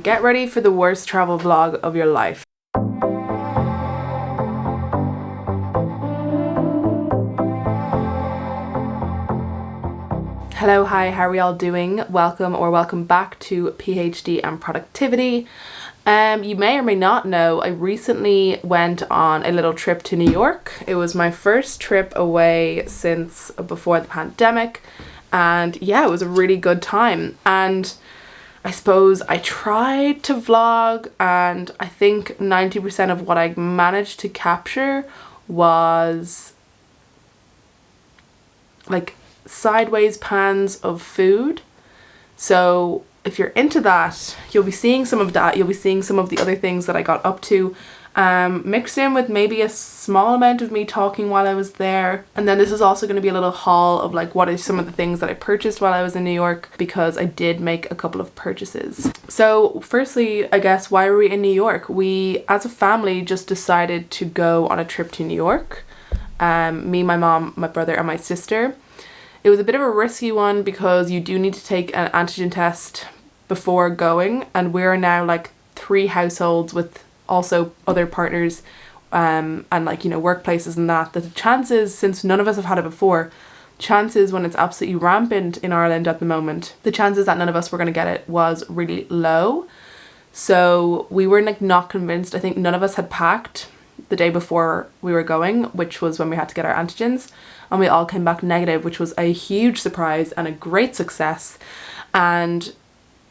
Get ready for the worst travel vlog of your life. Hello, hi, how are we all doing? Welcome back to PhD and Productivity. You may or may not know, I recently went on a little trip to New York. It was my first trip away since before the pandemic, and yeah, it was a really good time. And I suppose I tried to vlog, and I think 90% of what I managed to capture was like sideways pans of food. So if you're into that, you'll be seeing some of that. You'll be seeing some of the other things that I got up to, mixed in with maybe a small amount of me talking while I was there. And then this is also going to be a little haul of like what are some of the things that I purchased while I was in New York, because I did make a couple of purchases. So firstly, I guess, why were we in New York? We as a family just decided to go on a trip to New York. Me, my mom, my brother and my sister. It was a bit of a risky one because you do need to take an antigen test before going, and we're now like 3 households with also other partners and like, you know, workplaces and that the chances, since none of us have had it before, chances when it's absolutely rampant in Ireland at the moment, the chances that none of us were going to get it was really low. So we were like not convinced. I think none of us had packed the day before we were going, which was when we had to get our antigens, and we all came back negative, which was a huge surprise and a great success. And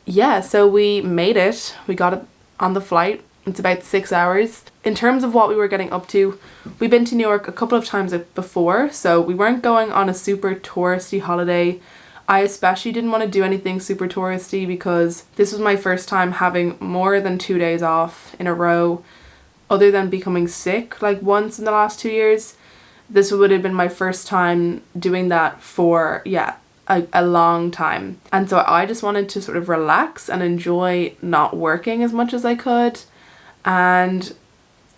yeah, so we made it. We got it on the flight. It's about 6 hours. In terms of what we were getting up to, we've been to New York a couple of times before, so we weren't going on a super touristy holiday. I especially didn't want to do anything super touristy because this was my first time having more than 2 days off in a row, other than becoming sick like once in the last 2 years. This would have been my first time doing that for, a long time. And so I just wanted to sort of relax and enjoy not working as much as I could. And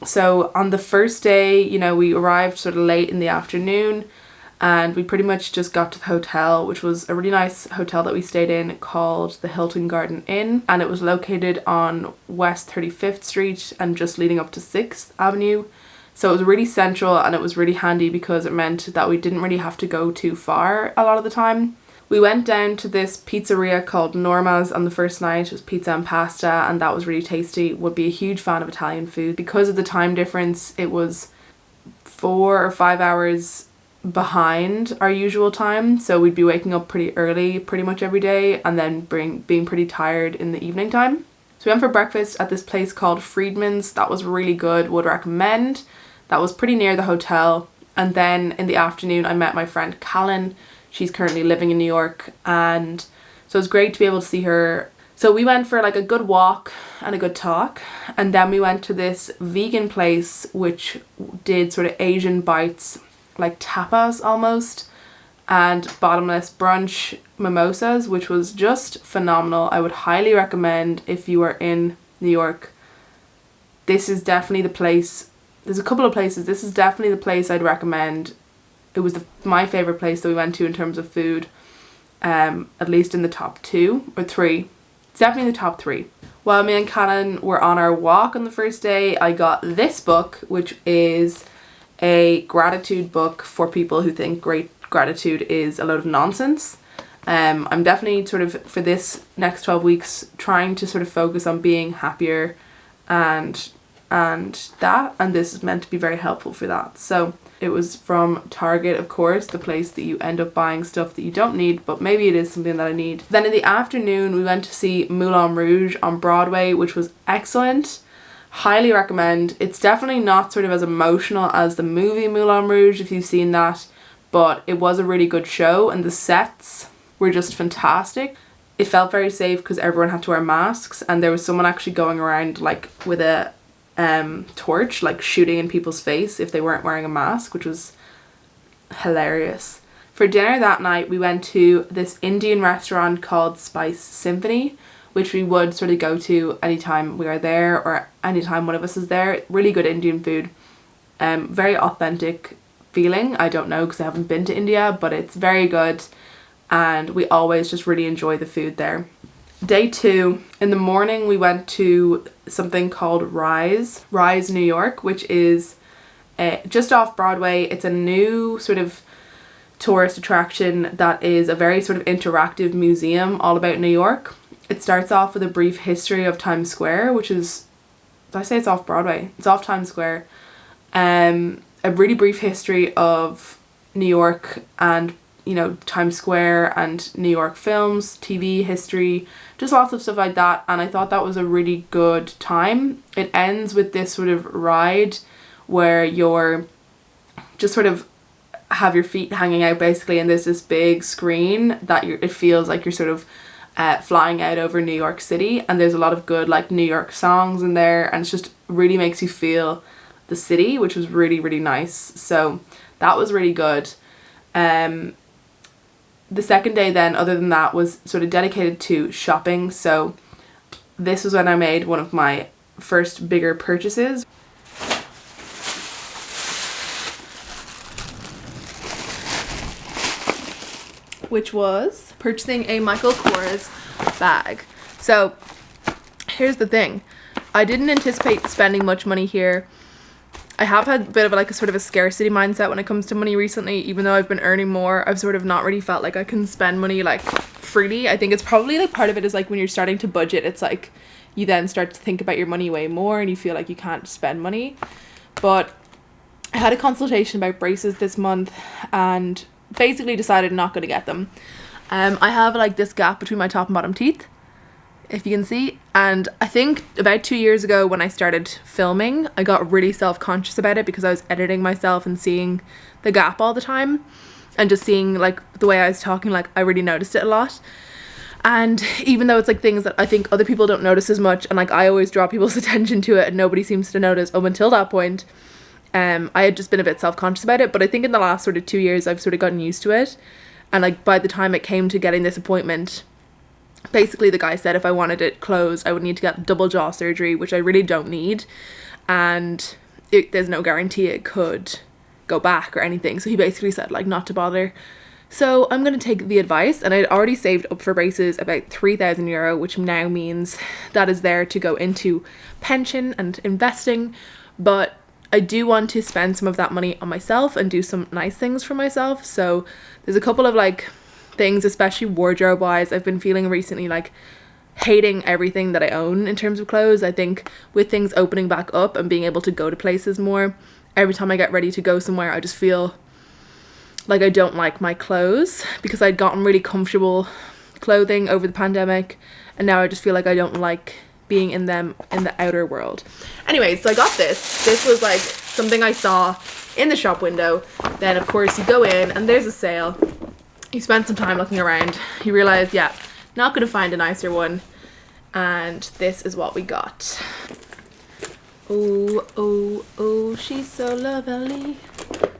so on the first day, you know, we arrived sort of late in the afternoon, and we pretty much just got to the hotel, which was a really nice hotel that we stayed in called the Hilton Garden Inn, and it was located on West 35th Street and just leading up to 6th Avenue. So it was really central, and it was really handy because it meant that we didn't really have to go too far a lot of the time. We went down to this pizzeria called Norma's on the first night. It was pizza and pasta, and that was really tasty. Would be a huge fan of Italian food. Because of the time difference, it was 4 or 5 hours behind our usual time, so we'd be waking up pretty early pretty much every day, and then being pretty tired in the evening time. So we went for breakfast at this place called Friedman's. That was really good, would recommend. That was pretty near the hotel. And then in the afternoon I met my friend Callan. She's currently living in New York, and so it was great to be able to see her. So we went for like a good walk and a good talk, and then we went to this vegan place which did sort of Asian bites, like tapas almost, and bottomless brunch mimosas, which was just phenomenal. I would highly recommend if you are in New York. This is definitely the place. There's a couple of places. This is definitely the place I'd recommend. It was my favourite place that we went to in terms of food, at least in the top 2 or 3. It's definitely the top 3. While me and Callan were on our walk on the first day, I got this book, which is a gratitude book for people who think great gratitude is a load of nonsense. I'm definitely sort of, for this next 12 weeks, trying to sort of focus on being happier and this is meant to be very helpful for that. So it was from Target, of course, the place that you end up buying stuff that you don't need, but maybe it is something that I need. Then in the afternoon we went to see Moulin Rouge on Broadway, which was excellent. Highly recommend. It's definitely not sort of as emotional as the movie Moulin Rouge, if you've seen that, but it was a really good show, and the sets were just fantastic. It felt very safe because everyone had to wear masks, and there was someone actually going around like with a torch, like shooting in people's face if they weren't wearing a mask, which was hilarious. For dinner that night we went to this Indian restaurant called Spice Symphony, which we would sort of go to anytime we are there or anytime one of us is there. Really good Indian food, very authentic feeling. I don't know because I haven't been to India, but it's very good, and we always just really enjoy the food there. Day 2, in the morning we went to something called Rise New York, which is just off Broadway. It's a new sort of tourist attraction that is a very sort of interactive museum all about New York. It starts off with a brief history of Times Square, which is, did I say it's off Broadway? It's off Times Square. A really brief history of New York and, you know, Times Square and New York films, TV history, just lots of stuff like that. And I thought that was a really good time. It ends with this sort of ride where you're just sort of have your feet hanging out basically, and there's this big screen that it feels like you're sort of flying out over New York City, and there's a lot of good like New York songs in there, and it just really makes you feel the city, which was really, really nice. So that was really good. The second day then, other than that, was sort of dedicated to shopping. So this was when I made one of my first bigger purchases. Which was purchasing a Michael Kors bag. So here's the thing. I didn't anticipate spending much money here. I have had a bit of like a sort of a scarcity mindset when it comes to money recently. Even though I've been earning more, I've sort of not really felt like I can spend money like freely. I think it's probably like part of it is like when you're starting to budget, it's like you then start to think about your money way more and you feel like you can't spend money. But I had a consultation about braces this month and basically decided not going to get them. I have like this gap between my top and bottom teeth, if you can see, and I think about 2 years ago when I started filming, I got really self-conscious about it because I was editing myself and seeing the gap all the time, and just seeing like the way I was talking, like I really noticed it a lot. And even though it's like things that I think other people don't notice as much, and like I always draw people's attention to it and nobody seems to notice up until that point, I had just been a bit self-conscious about it. But I think in the last sort of 2 years I've sort of gotten used to it, and like by the time it came to getting this appointment, basically the guy said if I wanted it closed I would need to get double jaw surgery, which I really don't need, and there's no guarantee it could go back or anything. So he basically said like not to bother. So I'm going to take the advice, and I'd already saved up for braces about €3,000, which now means that is there to go into pension and investing. But I do want to spend some of that money on myself and do some nice things for myself. So there's a couple of like things, especially wardrobe wise, I've been feeling recently like hating everything that I own in terms of clothes. I think with things opening back up and being able to go to places more, every time I get ready to go somewhere I just feel like I don't like my clothes, because I'd gotten really comfortable clothing over the pandemic, and now I just feel like I don't like being in them in the outer world. Anyway, so I got this. This was like something I saw in the shop window. Then of course you go in and there's a sale. You spend some time looking around. You realize, yeah, not gonna find a nicer one. And this is what we got. Oh, oh, oh, she's so lovely.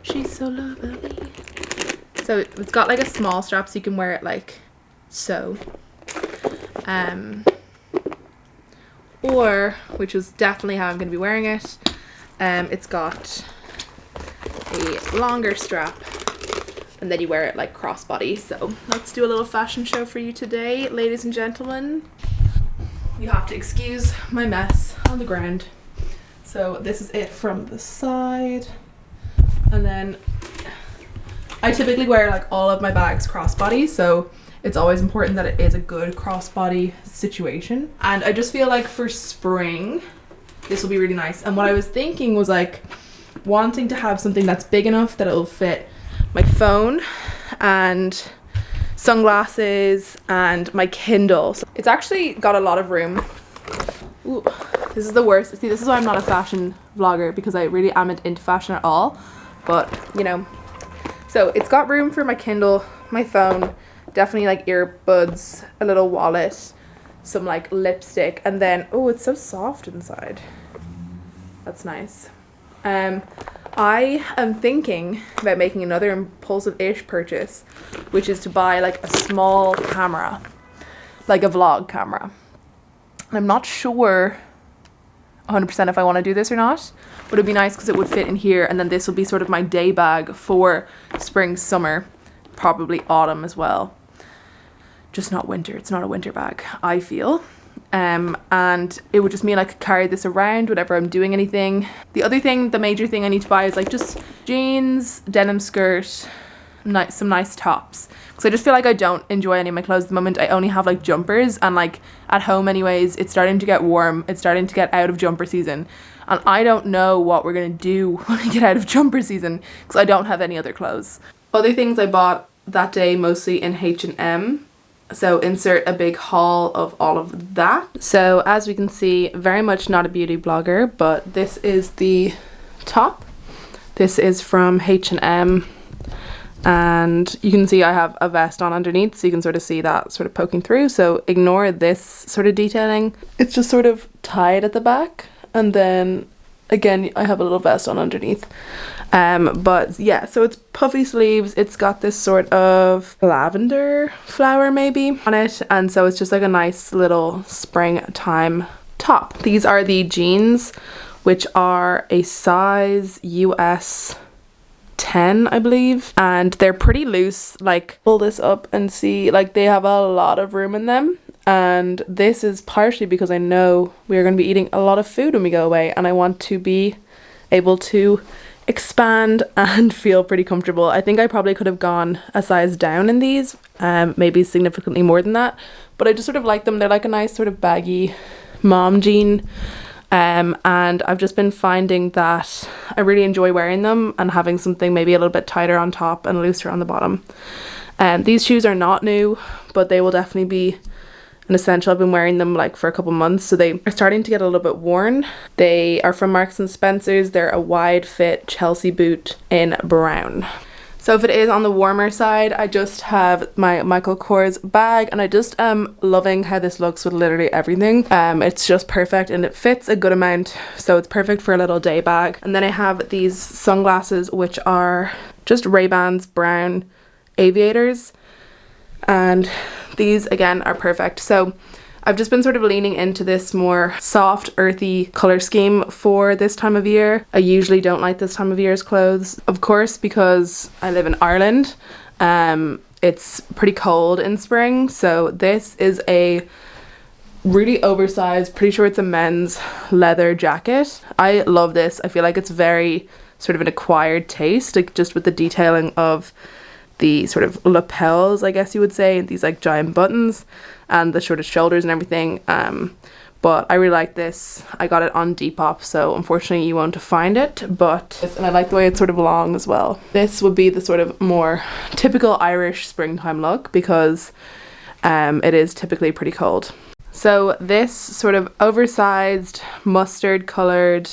She's so lovely. So it's got like a small strap so you can wear it like so. Or, which is definitely how I'm going to be wearing it, it's got a longer strap and then you wear it like crossbody. So let's do a little fashion show for you today, ladies and gentlemen. You have to excuse my mess on the ground. So this is it from the side, and then I typically wear like all of my bags crossbody, so it's always important that it is a good crossbody situation. And I just feel like for spring this will be really nice. And what I was thinking was like wanting to have something that's big enough that it'll fit my phone and sunglasses and my Kindle. So it's actually got a lot of room. Ooh, this is the worst. See, this is why I'm not a fashion vlogger, because I really am into fashion at all, but you know. So it's got room for my Kindle, my phone, definitely like earbuds, a little wallet, some like lipstick, and then oh, it's so soft inside. That's nice. I am thinking about making another impulsive-ish purchase, which is to buy like a small camera, like a vlog camera. And I'm not sure 100% if I want to do this or not, but it'd be nice because it would fit in here, and then this will be sort of my day bag for spring, summer, probably autumn as well. just not winter. It's not a winter bag, I feel. And it would just mean I could carry this around whenever I'm doing anything. The other thing, the major thing I need to buy is like just jeans, denim skirt, some nice tops, because I just feel like I don't enjoy any of my clothes at the moment. I only have like jumpers, and like at home anyways, it's starting to get warm, it's starting to get out of jumper season, and I don't know what we're gonna do when we get out of jumper season because I don't have any other clothes. Other things I bought that day, mostly in H&M. So insert a big haul of all of that. So as we can see, very much not a beauty blogger, but this is the top. This is from H&M, and you can see I have a vest on underneath, so you can sort of see that sort of poking through. So ignore this sort of detailing. It's just sort of tied at the back, and then again I have a little vest on underneath. But yeah, so it's puffy sleeves. It's got this sort of lavender flower maybe on it, and so it's just like a nice little springtime top. These are the jeans, which are a size US 10, I believe, and they're pretty loose. Like, pull this up and see, like, they have a lot of room in them, and this is partially because I know we are going to be eating a lot of food when we go away, and I want to be able to expand and feel pretty comfortable. I think I probably could have gone a size down in these, maybe significantly more than that, but I just sort of like them. They're like a nice sort of baggy mom jean, and I've just been finding that I really enjoy wearing them and having something maybe a little bit tighter on top and looser on the bottom. These shoes are not new, but they will definitely be an essential. I've been wearing them like for a couple months, so they are starting to get a little bit worn. They are from Marks and Spencer's. They're a wide fit Chelsea boot in brown. So if it is on the warmer side, I just have my Michael Kors bag, and I just am loving how this looks with literally everything. It's just perfect, and it fits a good amount, so it's perfect for a little day bag. And then I have these sunglasses, which are just Ray-Bans brown aviators, and these again are perfect. So I've just been sort of leaning into this more soft, earthy color scheme for this time of year. I usually don't like this time of year's clothes, of course, because I live in Ireland. It's pretty cold in spring, so this is a really oversized, pretty sure it's a men's leather jacket. I love this. I feel like it's very sort of an acquired taste, like just with the detailing of the sort of lapels, I guess you would say, these like giant buttons and the sort of shoulders and everything. But I really like this. I got it on Depop, so unfortunately you won't find it, but and I like the way it's sort of long as well. This would be the sort of more typical Irish springtime look, because it is typically pretty cold. So this sort of oversized mustard colored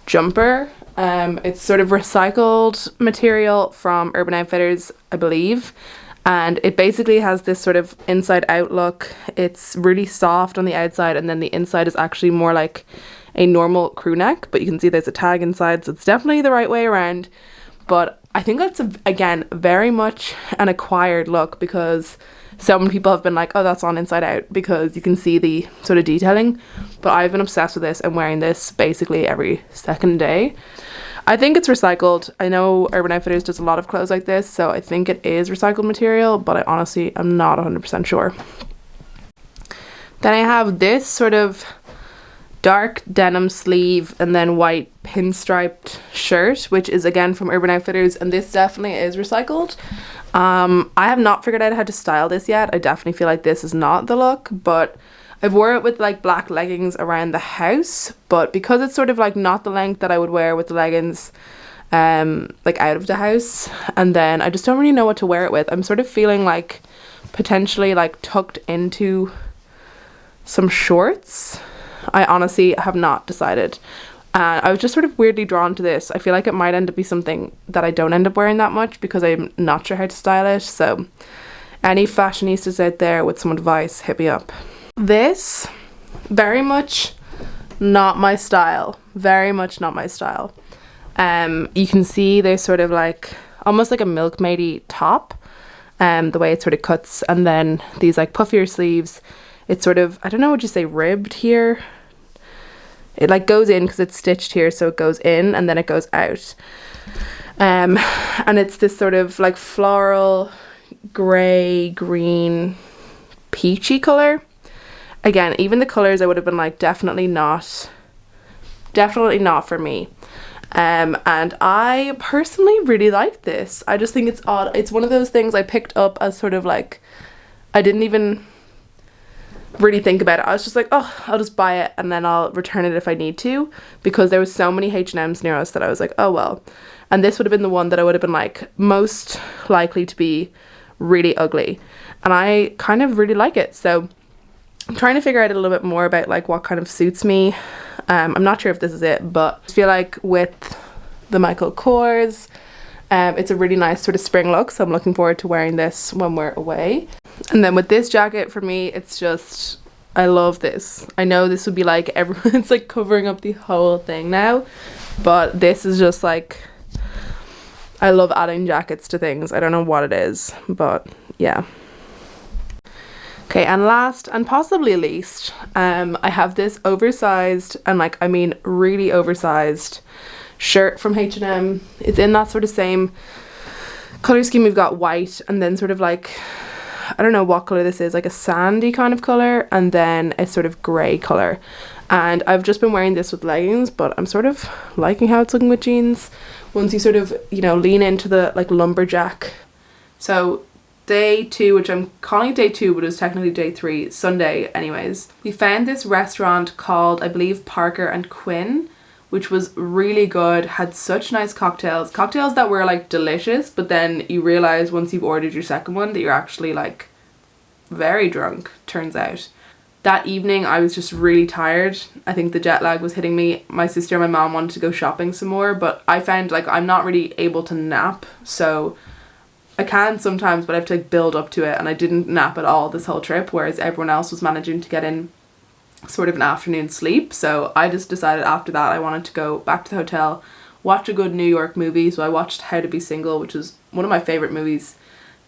jumper, it's sort of recycled material from Urban Outfitters, I believe, and it basically has this sort of inside out look. It's really soft on the outside, and then the inside is actually more like a normal crew neck, but you can see there's a tag inside, so it's definitely the right way around. But I think that's again very much an acquired look, because so many people have been like, oh, that's on inside out, because you can see the sort of detailing. But I've been obsessed with this and wearing this basically every second day. I think it's recycled. I know Urban Outfitters does a lot of clothes like this, so I think it is recycled material, but I honestly am not 100% sure. Then I have this sort of dark denim sleeve and then white pinstriped shirt, which is again from Urban Outfitters, and this definitely is recycled. I have not figured out how to style this yet. I definitely feel like this is not the look, but I've wore it with like black leggings around the house, but because it's sort of like not the length that I would wear with the leggings like out of the house, and then I just don't really know what to wear it with. I'm sort of feeling like potentially like tucked into some shorts. I honestly have not decided. I was just sort of weirdly drawn to this. I feel like it might end up be something that I don't end up wearing that much, because I'm not sure how to style it. So any fashionistas out there with some advice, hit me up. This, very much not my style. Very much not my style. You can see there's sort of like almost like a milkmaid-y top, the way it sort of cuts, and then these like puffier sleeves. It's sort of, I don't know, would you say ribbed here? It like goes in because it's stitched here, so it goes in and then it goes out. And it's this sort of like floral grey, green, peachy colour. Again, even the colours I would have been like, definitely not for me. And I personally really like this. I just think it's odd. It's one of those things I picked up as sort of like, I didn't even really think about it. I was just like, oh, I'll just buy it and then I'll return it if I need to, because there was so many H&Ms near us that I was like, oh well. And this would have been the one that I would have been like most likely to be really ugly, and I kind of really like it. So I'm trying to figure out a little bit more about like what kind of suits me. I'm not sure if this is it, but I feel like with the Michael Kors, it's a really nice sort of spring look, so I'm looking forward to wearing this when we're away. And then with this jacket, for me, it's just, I love this. I know this would be like everyone's like covering up the whole thing now, but this is just like, I love adding jackets to things. I don't know what it is, but yeah. Okay, and last and possibly least, I have this oversized, and like, I mean really oversized shirt from H&M. It's in that sort of same color scheme. We've got white and then sort of like, I don't know what color this is, like a sandy kind of color, and then a sort of grey color. And I've just been wearing this with leggings, but I'm sort of liking how it's looking with jeans. Once you sort of, you know, lean into the like lumberjack. So day 2, which I'm calling it day 2, but it was technically day 3, Sunday anyways, we found this restaurant called, I believe, Parker and Quinn, which was really good. Had such nice cocktails that were like delicious, but then you realize once you've ordered your second one that you're actually like very drunk, turns out. That evening I was just really tired. I think the jet lag was hitting me. My sister and my mom wanted to go shopping some more, but I found like I'm not really able to nap, so I can sometimes, but I have to like build up to it, and I didn't nap at all this whole trip, whereas everyone else was managing to get in sort of an afternoon sleep. So I just decided after that I wanted to go back to the hotel, watch a good New York movie. So I watched How to Be Single, which is one of my favorite movies,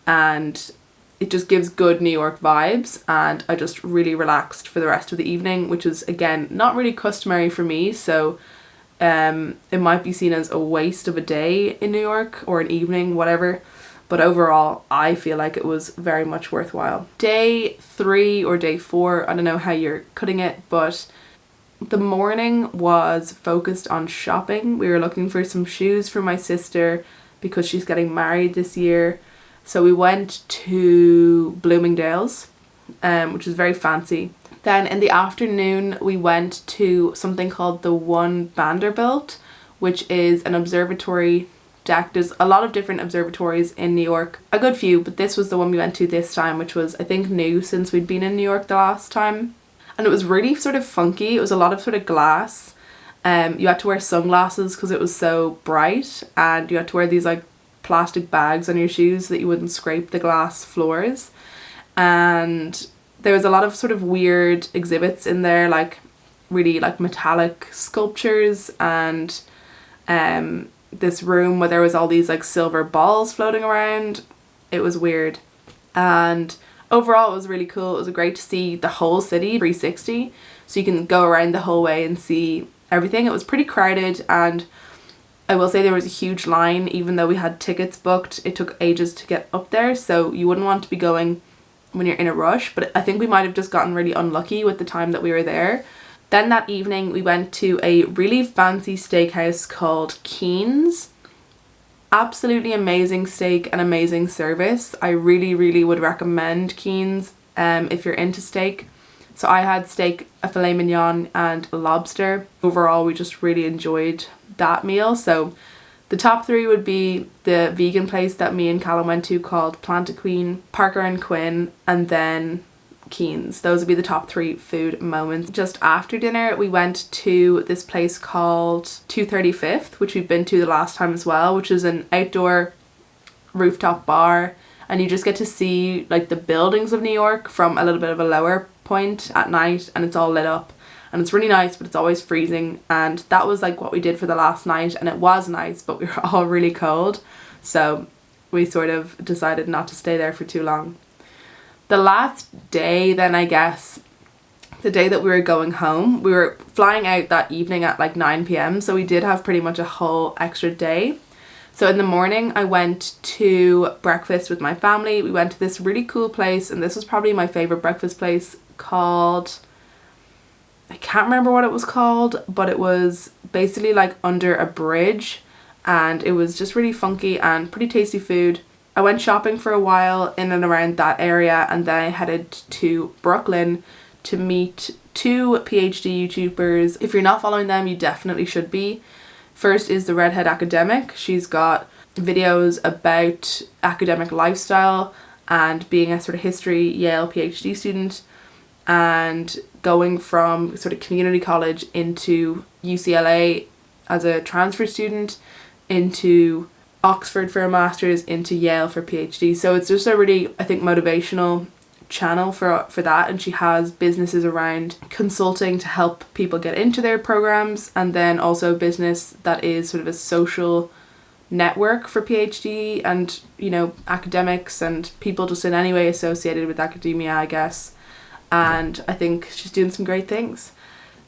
and it just gives good New York vibes, and I just really relaxed for the rest of the evening, which is again not really customary for me. So it might be seen as a waste of a day in New York or an evening, whatever. But overall, I feel like it was very much worthwhile. Day 3 or day 4, I don't know how you're cutting it, but the morning was focused on shopping. We were looking for some shoes for my sister because she's getting married this year. So we went to Bloomingdale's, which is very fancy. Then in the afternoon, we went to something called the One Vanderbilt, which is an observatory deck. There's a lot of different observatories in New York, a good few, but this was the one we went to this time, which was I think new since we'd been in New York the last time. And it was really sort of funky. It was a lot of sort of glass. You had to wear sunglasses because it was so bright, and you had to wear these like plastic bags on your shoes so that you wouldn't scrape the glass floors. And there was a lot of sort of weird exhibits in there, like really like metallic sculptures, and this room where there was all these like silver balls floating around. It was weird, and overall it was really cool. It was great to see the whole city 360, so you can go around the whole way and see everything. It was pretty crowded, and I will say there was a huge line. Even though we had tickets booked, it took ages to get up there, so you wouldn't want to be going when you're in a rush, but I think we might have just gotten really unlucky with the time that we were there. Then that evening we went to a really fancy steakhouse called Keen's. Absolutely amazing steak and amazing service. I really would recommend Keen's if you're into steak. So I had steak, a filet mignon and a lobster. Overall we just really enjoyed that meal. So the top 3 would be the vegan place that me and Callum went to called Plant a Queen, Parker and Quinn, and then Keen's. Those would be the top 3 food moments. Just after dinner we went to this place called 235th, which we've been to the last time as well, which is an outdoor rooftop bar, and you just get to see like the buildings of New York from a little bit of a lower point at night, and it's all lit up and it's really nice, but it's always freezing. And that was like what we did for the last night, and it was nice, but we were all really cold, so we sort of decided not to stay there for too long. The last day then, I guess, the day that we were going home, we were flying out that evening at like 9 p.m, so we did have pretty much a whole extra day. So in the morning I went to breakfast with my family. We went to this really cool place, and this was probably my favorite breakfast place, called, I can't remember what it was called, but it was basically like under a bridge, and it was just really funky and pretty tasty food. I went shopping for a while in and around that area, and then I headed to Brooklyn to meet 2 PhD YouTubers. If you're not following them, you definitely should be. First is the Redhead Academic. She's got videos about academic lifestyle and being a sort of history Yale PhD student, and going from sort of community college into UCLA as a transfer student, into Oxford for a master's, into Yale for PhD. So it's just a really, I think, motivational channel for that, and she has businesses around consulting to help people get into their programs, and then also business that is sort of a social network for PhD and, you know, academics and people just in any way associated with academia, I guess. And I think she's doing some great things.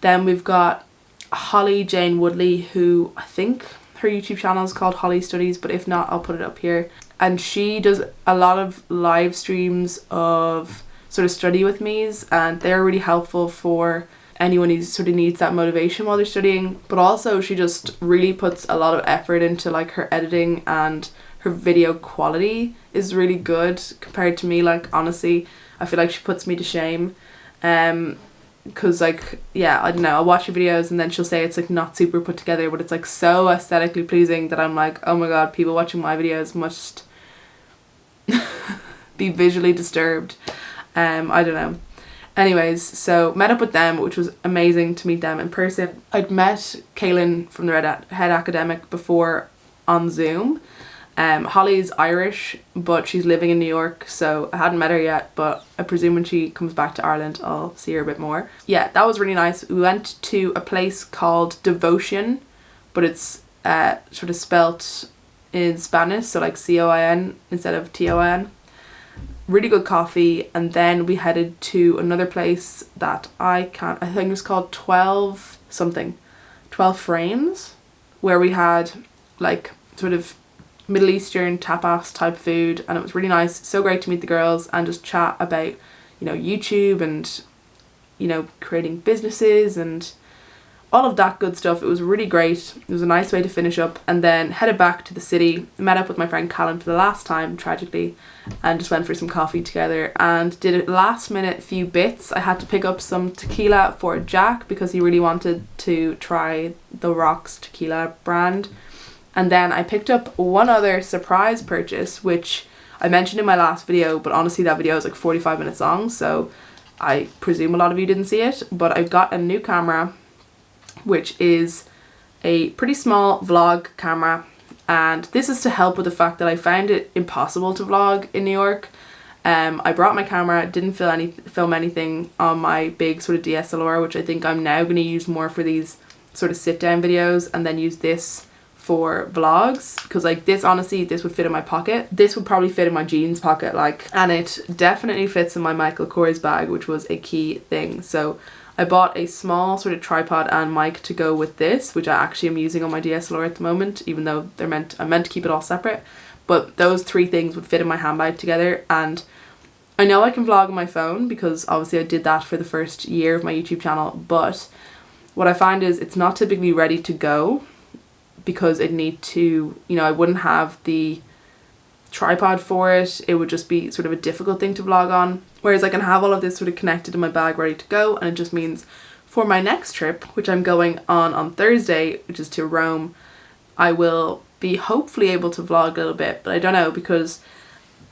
Then we've got Holly Jane Woodley, who I think her YouTube channel is called Holly Studies, but if not, I'll put it up here. And she does a lot of live streams of sort of study with me's, and they're really helpful for anyone who sort of needs that motivation while they're studying. But also she just really puts a lot of effort into like her editing, and her video quality is really good compared to me. Like, honestly, I feel like she puts me to shame. Because like, yeah, I don't know, I'll watch her videos and then she'll say it's like not super put together, but it's like so aesthetically pleasing that I'm like, oh my god, people watching my videos must be visually disturbed. I don't know. Anyways, so met up with them, which was amazing to meet them in person. I'd met Kaylin from the Redhead Academic before on Zoom. Holly's Irish, but she's living in New York, so I hadn't met her yet, but I presume when she comes back to Ireland I'll see her a bit more. Yeah, that was really nice. We went to a place called Devotion, but it's sort of spelt in Spanish, so like C-O-I-N instead of T-O-I-N. Really good coffee. And then we headed to another place that I think it was called 12 Frames, where we had like sort of Middle Eastern tapas type food, and it was really nice. So great to meet the girls and just chat about, you know, YouTube and, you know, creating businesses and all of that good stuff. It was really great. It was a nice way to finish up, and then headed back to the city. Met up with my friend Callum for the last time, tragically, and just went for some coffee together and did a last minute few bits. I had to pick up some tequila for Jack because he really wanted to try the Rocks tequila brand. And then I picked up one other surprise purchase, which I mentioned in my last video, but honestly that video is like 45 minutes long, so I presume a lot of you didn't see it. But I got a new camera, which is a pretty small vlog camera, and this is to help with the fact that I found it impossible to vlog in New York. I brought my camera, didn't film anything on my big sort of DSLR, which I think I'm now going to use more for these sort of sit down videos, and then use this for vlogs, because like this, honestly, this would fit in my pocket. This would probably fit in my jeans pocket, like, and it definitely fits in my Michael Kors bag, which was a key thing. So I bought a small sort of tripod and mic to go with this, which I actually am using on my DSLR at the moment, even though I'm meant to keep it all separate. But those 3 things would fit in my handbag together, and I know I can vlog on my phone because obviously I did that for the first year of my YouTube channel, but what I find is it's not typically ready to go, because it need to, you know, I wouldn't have the tripod for it. It would just be sort of a difficult thing to vlog on. Whereas I can have all of this sort of connected in my bag ready to go, and it just means for my next trip, which I'm going on Thursday, which is to Rome, I will be hopefully able to vlog a little bit, but I don't know, because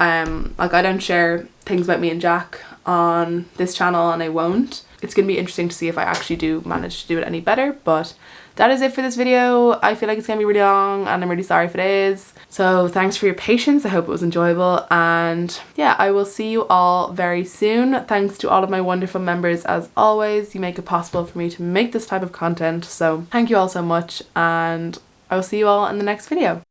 like I don't share things about me and Jack on this channel, and I won't. It's gonna be interesting to see if I actually do manage to do it any better, but that is it for this video. I feel like it's gonna be really long, and I'm really sorry if it is. So thanks for your patience. I hope it was enjoyable, and yeah, I will see you all very soon. Thanks to all of my wonderful members as always. You make it possible for me to make this type of content, so thank you all so much, and I will see you all in the next video.